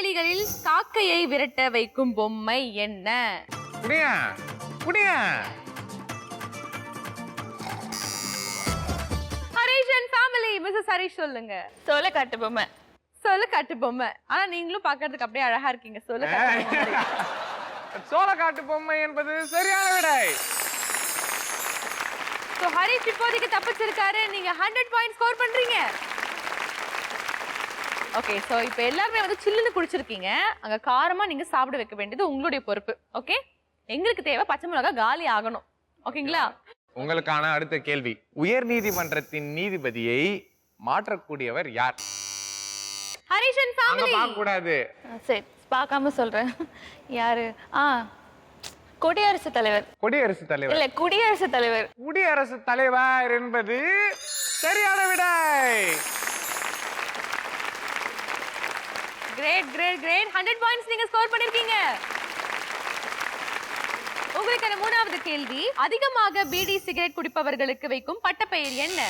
வயல்வெளிகளில் காக்கையை விரட்ட வைக்கும் பொம்மை என்ன? குடியா குடியா Harish and family. Mrs Harish சொல்லுங்க. சோள காட்டு பொம்மை. சொல்ல காட்டு பொம்மை. ஆனா நீங்களும் பாக்குறதுக்கு அப்படியே அழகா இருக்கீங்க. சொல்ல காட்டு பொம்மை. சோளக்காட்டு பொம்மை என்பது சரியான விடை. சோ ஹரிஷ் இப்போதைக்கு தப்பிச்சிருக்காரு. நீங்க 100 பாயிண்ட் ஸ்கோர் பண்றீங்க. ஓகே, சோ இப்போ எல்லாரும் வந்து சில்லுன்னு குடிச்சிருக்கீங்க. அங்க காரமா நீங்க சாப்பிட வைக்க வேண்டியது உங்களுடைய பொறுப்பு. ஓகே, எங்களுக்கு தேவை பச்சை மிளகாய் காலி ஆகணும். ஓகேங்களா? உங்களுக்கான அடுத்த கேள்வி, உயர் நீதிமன்றத்தின் நீதிபதியை மாற்றக்கூடியவர் யார்? Harish and family. பார்க்க கூடாது. சரி, பார்க்காம சொல்றேன். யாரு? குடியரசுத் தலைவர். குடியரசுத் தலைவர் இல்ல, குடியரசுத் தலைவர். குடியரசுத் தலைவர் என்பது சரியான விடை. Great great great. 100 பாயிண்ட்ஸ் நீங்க ஸ்கோர் பண்ணிருக்கீங்க. உங்களுக்கான மூணாவது கேள்வி, அதிகமாக பீடி சிகரெட் குடிப்பவர்களுக்கு வைக்கும் பட்டப்பெயர் என்ன?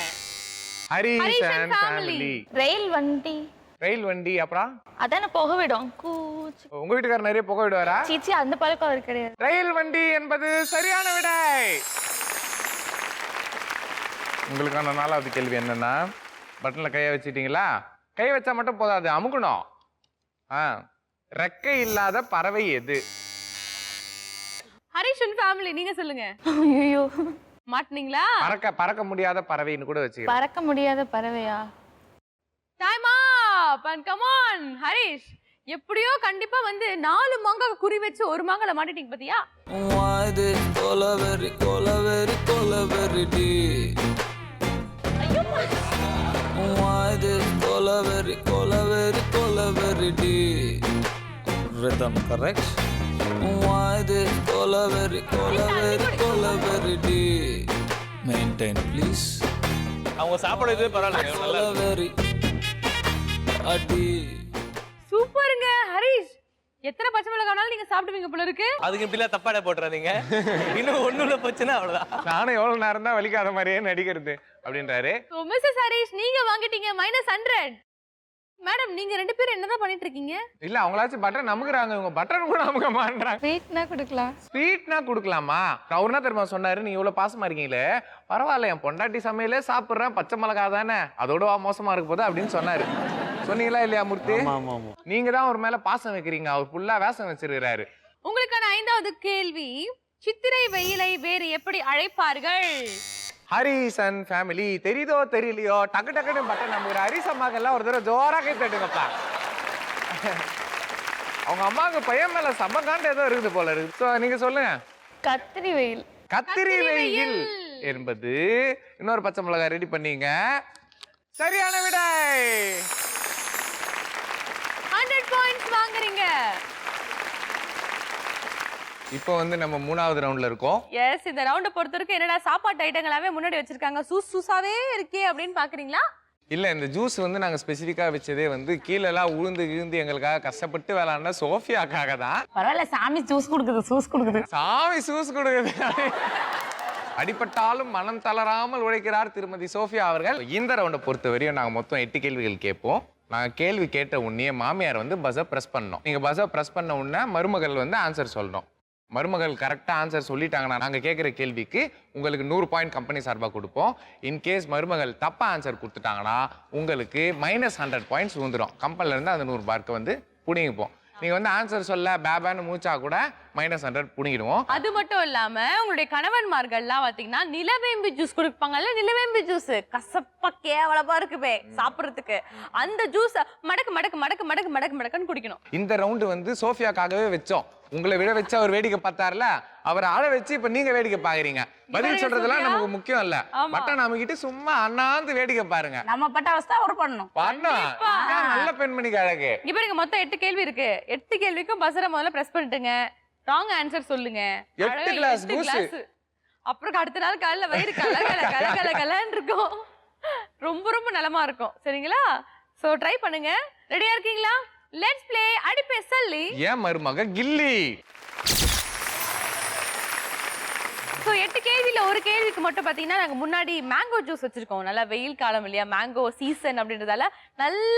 Harish and family. ரயில் வண்டி. ரயில் வண்டி. அப்புறம் அதான புகை விடும். உங்க வீட்டுக்காரர் நிறைய புகை விடுவாரா? சீச்சி, அந்த பழக்கம் அவர் கிடையாது. ரயில் வண்டி என்பது சரியான விடை. உங்களுக்கான நாலாவது கேள்வி என்னன்னா, பட்டன்ல கையை வச்சிட்டீங்களா? கை வச்சா மட்டும் போதாது, அமுக்கணும். ரெக்கை இல்லாத பறவை எது? ஹரிஷ் அண்ட் ஃபேமிலி நீங்க சொல்லுங்க. ஐயோ, மாட்டீங்களா? பறக்க முடியாத பறவைன்னு கூட வச்சுக்கலாம். பறக்க முடியாத பறவையா? Time up. And come on Harish. எப்படியோ கண்டிப்பா வந்து 4 மாங்காய் குறி வச்சு ஒரு மாங்கால மாட்டிட்டீங்க பாத்தியா? வாய்து கொலவெறி கொலவெறி கொலவெறி டி. வாய்து கொலவெறி கொலவெறி கொலவெறி டி. Rhythm correct. வாய்து கொலவெறி கொலவெறி கொலவெறி டி. Maintain please. அவங்க சாப்பிடுறது பரவாயில்ல. கொலவெறி அடி. சூப்பருங்க ஹரிஷ். எத்தனை பச்சை மிளகானாலும் நீங்க சாப்பிடுவீங்க போல இருக்கு. அதுக்கு இப்படிலாம் தப்பாட போட்டுறாதீங்க. இன்னும் ஒண்ணுல போச்சுன்னா அவ்வளவுதான். நானும் எவ்வளவு நேரம் தான் வலிக்காத மாதிரியே நடிக்கிறது அப்படின்றாரு. மிஸ்ஸஸ் ஹரிஷ் நீங்க வாங்கிட்டீங்க -100. மேடம், நீங்க 2 பேரும் என்னதான் பண்ணிட்டு இருக்கீங்க? இல்ல, அவங்களாச்சும் பட்டன் அமுக்குறாங்க, இவங்க பட்டன் கூட அமுக்க மாட்டாங்க. ஸ்வீட்னா கொடுக்கலாம். ஸ்வீட்னா கொடுக்கலாமா? அவர் என்ன தெரியுமா சொன்னாரு, நீ இவ்வளவு பாசமா இருக்கீங்களே, பரவாயில்ல, என் பொண்டாட்டி சமையலே சாப்பிடுறேன், பச்சை மிளகா தானே, அதோட மோசமா இருக்க போது அப்படின்னு சொன்னாரு. சொன்னீங்களா இல்லையா மூர்த்தி? நீங்க தான் ஒரு மேல பாசம் வைக்கிறீங்க, அவர் ஃபுல்லா வேஷம் வச்சிருக்காரு. உங்களுக்கான 5வது கேள்வி, சித்திரை வெயிலை வேறு எப்படி அழைப்பார்கள்? Harish and family. தெரியுதோ தெரியலையோ, டக்கு டக்குன்னு பட்டன் நம்ம ஹரிஷ் அம்மாக்கு எல்லாம் ஒரு தடவை ஜோரா கை தட்டுங்கப்பா. அவங்க அம்மாவுக்கு பையன் மேல சமகாண்டு ஏதோ இருக்குது போல இருக்கு. சோ நீங்க சொல்லுங்க. கத்திரி வெயில். கத்திரி வெயில் என்பது இன்னொரு பச்சை மிளகாய் ரெடி பண்ணீங்க. சரியான விடை. 100 பாயிண்ட்ஸ் வாங்குறீங்க. இப்போ வந்து நம்ம 3வது ரவுண்ட்ல இருக்கோம். எஸ், இந்த ரவுண்ட பொறுத்தவரைக்கும் என்னடா சாப்பாட்டு ஐட்டங்களாவே முன்னாடி வச்சிருக்காங்க, சூசாவே இருக்கே அப்படின்னு பாக்குறீங்களா? இல்ல, இந்த ஜூஸ் வந்து நாங்க ஸ்பெசிஃபிக்கா வச்சதே வந்து கீழெல்லாம் உழுந்து எங்களுக்காக கஷ்டப்பட்டு விளையாண்ட சோஃபியாக்காக தான். பரவாயில்ல, சாமி ஜூஸ் கொடுக்குது. சாமி ஜூஸ் கொடுக்குது. அடிபட்டாலும் மனம் தளராமல் உழைக்கிறார் திருமதி சோஃபியா அவர்கள். இந்த ரவுண்டை பொறுத்த வரையும் நாங்க மொத்தம் 8 கேள்விகள் கேட்போம். நாங்க கேள்வி கேட்ட உடனே மாமியார் வந்து பஸ்ஸை பிரஸ் பண்ணோம். நீங்க பஸ்ஸை பிரஸ் பண்ண உடனே மருமகள் வந்து ஆன்சர் சொல்லணும். மருமகள் கரெக்டாக ஆன்சர் சொல்லிட்டாங்கன்னா நாங்கள் கேட்குற கேள்விக்கு உங்களுக்கு 100 பாயிண்ட் கம்பெனி சார்பாக கொடுப்போம். இன்கேஸ் மருமகள் தப்பாக ஆன்சர் கொடுத்துட்டாங்கன்னா உங்களுக்கு -100 பாயிண்ட்ஸ் வந்துடும். கம்பெனிலேருந்து அந்த 100 மார்க்கை வந்து பிடிங்கிப்போம். நீங்கள் வந்து ஆன்சர் சொல்ல பேபான்னு மூச்சா கூட -100 பிடிங்கிடுவோம். அது மட்டும் இல்லாம உங்களுடைய கணவன்மார்கள்லாம் பாத்தீங்கன்னா நிலவேம்பு ஜூஸ் குடிப்பாங்கல்ல, நிலவேம்பு ஜூஸ் கசப்பா கேவலமா இருக்குமே சாப்பிட்றதுக்கு, அந்த ஜூஸ் மடக்கு மடக்கு மடக்கு மடக்கு மடக்கு மடக்குன்னு குடிக்கணும். இந்த ரவுண்டு வந்து சோஃபியாக்காகவே வச்சோம். உங்களை விட வச்சு அவர் வேடிக்கை பார்த்தாருல, அவரை ஆள வச்சு இப்ப நீங்க வேடிக்கை பாக்குறீங்க. பதில் சொல்றதெல்லாம் நமக்கு முக்கியம் இல்ல, பட்டன் நமக்கிட்ட சும்மா அண்ணாந்து வேடிக்கை பாருங்க. நம்ம பட்ட அவஸ்தை அவர் பண்ணணும். நல்ல பெண்மணிக்கு அழகு. இங்க பாருங்க, மொத்தம் 8 கேள்வி இருக்கு. 8 கேள்விக்கும் பஸ்ஸரை முதல்ல பிரஸ் பண்ணிட்டுங்க. ராங் ஆன்சர் சொல்லுங்க. 8 கிளாஸ் ஜூஸ். அப்புறம் அடுத்த நாள் காலையில வயிறு கலன்னு இருக்கும். ரொம்ப ரொம்ப நலமா இருக்கும். சரிங்களா? சோ ட்ரை பண்ணுங்க. ரெடியா இருக்கீங்களா? லெட்ஸ் ப்ளே அடிப்பே சல்லி. ஏன் மருமக கில்லி. சோ 8 கேள்வியில ஒரு கேள்விக்கு மட்டும் பாத்தீங்கன்னா நாங்க முன்னாடி மேங்கோ ஜூஸ் வச்சிருக்கோம். நல்லா வெயில் காலம் இல்லையா, மேங்கோ சீசன் அப்படின்றதால நல்ல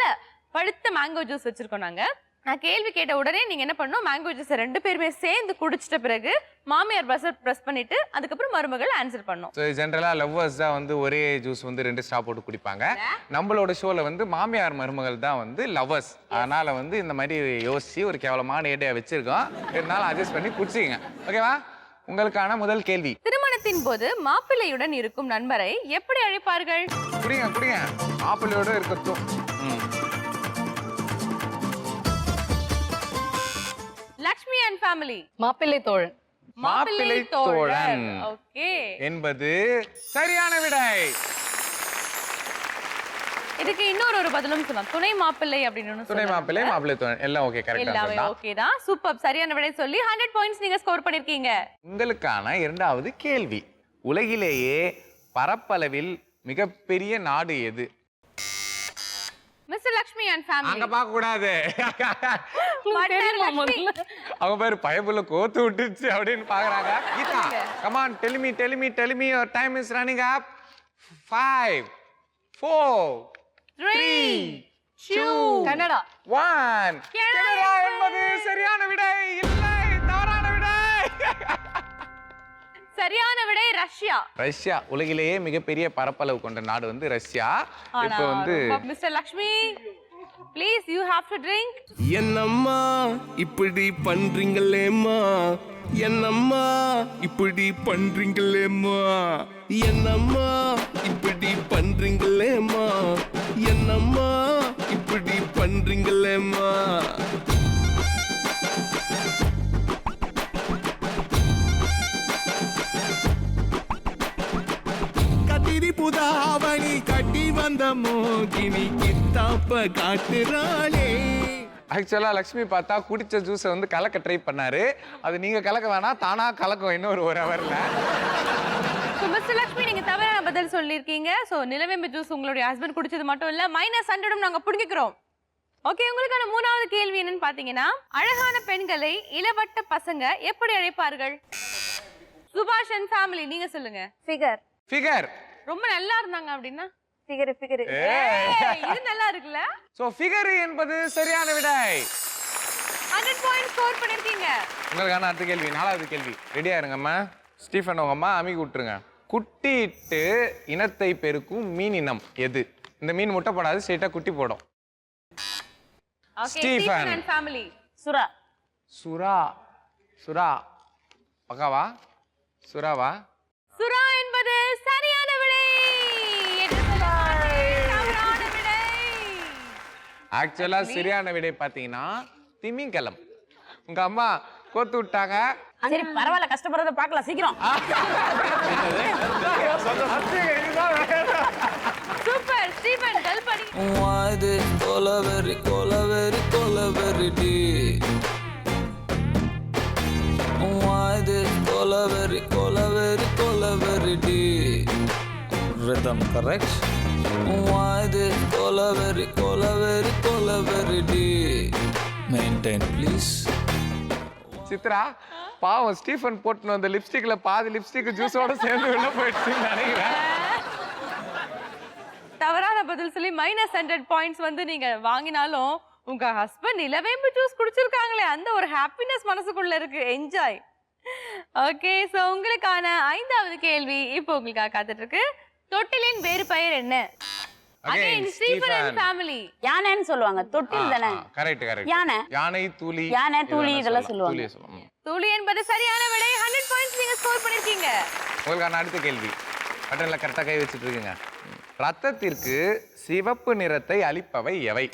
பழுத்த மேங்கோ ஜூஸ் வச்சிருக்கோம் நாங்க. நான் கேள்வி கேட்ட உடனே நீங்க என்ன பண்ணணும், மேங்கோ ஜூஸ் 2 பேருமே சேர்ந்து குடிச்சிட்ட பிறகு மாமியார் பஸ்ஸர் பிரஸ் பண்ணிட்டு அதுக்கப்புறம் மருமகள் ஆன்சர் பண்ணும். ஸோ ஜென்ரலாக லவ்வர்ஸ் தான் வந்து ஒரே ஜூஸ் வந்து 2 ஸ்டாப் போட்டு குடிப்பாங்க. நம்மளோட ஷோவில் வந்து மாமியார் மருமகள் தான் வந்து லவ்வர்ஸ். அதனால வந்து இந்த மாதிரி யோசிச்சு ஒரு கேவலமான ஏடியா வச்சிருக்கோம். இருந்தாலும் அட்ஜஸ்ட் பண்ணி குடிச்சிங்க. ஓகேவா? உங்களுக்கான முதல் கேள்வி. திருமணத்தின் போது மாப்பிள்ளையுடன் இருக்கும் நண்பரை எப்படி அழைப்பார்கள்? குடிங்க குடிங்க, மாப்பிள்ளையோட இருக்கட்டும். Lakshmi and family. மாப்பிள்ளை தோழன். மாப்பிள்ளை தோழன் ஓகே என்பது சரியான விடை. இதுக்கு இன்னொரு பதிலும் சொல்லலாம். துணை மாப்பிள்ளை அப்படின்னு துணை மாப்பிள்ளை, மாப்பிள்ளை தோழன் எல்லாம் ஓகே, கரெக்டா எல்லாமே ஓகே தான். சூப்பர், சரியான விடை சொல்லி 100 பாயிண்ட்ஸ் நீங்க ஸ்கோர் பண்ணிருக்கீங்க. உங்களுக்கான இரண்டாவது கேள்வி. உலகிலேயே பரப்பளவில் மிகப்பெரிய நாடு எது? Mister Lakshmi and family. அங்க பார்க்க கூடாது. அவங்க பேரு பயபுல கோத்து விட்டுச்சு அப்படின்னு பாக்குறாங்க. Geetha, come on, tell me your time is running up. 5 4 3 2 Kannada. 1. Canada என்பது சரியான விடை. இல்லை, தவறான விடை. சரியான விடை ரஷ்யா. ரஷ்யா உலகிலேயே மிகப்பெரிய பரப்பளவு கொண்ட நாடு வந்து ரஷ்யா. இப்போ வந்து mister Lakshmi, please you have to drink. என்னம்மா இப்படி பண்றீங்களேம்மா, என்னம்மா இப்படி பண்றீங்களேம்மா, என்னம்மா இப்படி பண்றீங்களேம்மா, என்னம்மா இப்படி பண்றீங்களேம்மா. கத்திரி புதாவணி கட்டி வந்த மோகினி கித்தாப்ப காட்டுறாளே. ஆக்சுவலா லக்ஷ்மி பார்த்தா குடிச்ச ஜூஸை வந்து கலக்க ட்ரை பண்ணாரு. அது நீங்க கலக்க வேணாம், தானா கலக்கும் இன்னொரு 1 ஹவர்ல. மிஸ்டர் லக்ஷ்மி, நீங்க தவறான பதில் சொல்லிருக்கீங்க. சோ நிலவேம்பு ஜூஸ் உங்களுடைய ஹஸ்பண்ட் குடிச்சது மட்டும் இல்ல, -100 நாங்க புடிக்கிறோம். ஓகே, உங்களுக்கான 3வது கேள்வி என்னன்னு பாத்தீங்கன்னா, அழகான பெண்களை இளவட்ட பசங்க எப்படி அழைப்பார்கள்? சுபாஷ் அண்ட் ஃபேமிலி, நீங்க சொல்லுங்க. ஃபிகர். ரொம்ப நல்லா இருந்தாங்க அப்படின்னா ஃபிகர். இது நல்லா இருக்குல்ல? சோ ஃபிகர் என்பது சரியான விடை. 100 பாயிண்ட் ஸ்கோர் பண்ணிருக்கீங்க. உங்களுக்கான அடுத்த கேள்வி, 4வது கேள்வி. ரெடியா இருங்கம்மா. ஸ்டீஃபன் உங்க அம்மா அமுக்கி விட்டுருங்க. குட்டிட்டு இனத்தை பெருக்கும் மீன் இனம் எது? இந்த மீன் முட்டை போடாது, ஸ்ட்ரைட்டா குட்டி போடும். Okay, Stephen Stephen and family. சுறா. சுறா பக்காவா? சுறாவா? சுறா என்பது சரியான விடை. தவறான விடை. ஆக்சுவலா சரியான விடை பாத்தீங்கன்னா திமிங்கலம். உங்க அம்மா கோத்து விட்டாங்க. சரி பரவாயில்ல, கஷ்டப்படுறத பார்க்கலாம் சீக்கிரம். சூப்பர் ஸ்டீஃபன், டல் பண்ணி. Why this colaveri, colaveri, colaveri deep? Why this colaveri, colaveri, colaveri deep? Rhythm correct? Why this colaveri, colaveri, colaveri deep? Maintain please. Chitra பாவம், ஸ்டீஃபன் போட்டு வந்த லிப்ஸ்டிக்ல பாதி லிப்ஸ்டிக் ஜூஸோட சேர்ந்து உள்ள போயிடுச்சுன்னு நினைக்கிறேன். தவறான பதில் சொல்லி -100 பாயிண்ட்ஸ் வந்து நீங்க வாங்கினாலும் உங்க ஹஸ்பண்ட் நிலவேம்பு ஜூஸ் குடிச்சிருக்காங்களே, அந்த ஒரு ஹாப்பினஸ் மனசுக்குள்ள இருக்கு. என்ஜாய். ஓகே, சோ உங்களுக்கான 5வது கேள்வி இப்போ உங்களுக்காக காத்துட்டு இருக்கு. தொட்டிலின் வேறு பெயர் என்ன? Again Stephen and family. யானைன்னு சொல்லுவாங்க. தொட்டில் தானே? கரெக்ட். யானை. யானை, தூளி. யானை, தூளி இதெல்லாம் சொல்லுவாங்க. தூளி என்பது சரியான விடை. 100 பாயிண்ட்ஸ் நீங்க ஸ்கோர் பண்ணிருக்கீங்க. உங்களுக்கான அடுத்த கேள்வி. பட்டன்ல கரெக்டா கை வச்சிட்டு இருக்கீங்க. ரத்தத்திற்கு சிவப்பு நிறத்தை அளிப்பவை எவை?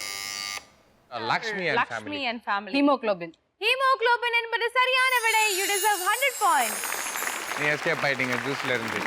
Lakshmi and family. Haemoglobin. Haemoglobin என்பது சரியான விடை. You deserve 100 points. நீ எஸ்கேப் ஆயிட்டீங்க ஜூஸ்ல இருந்து.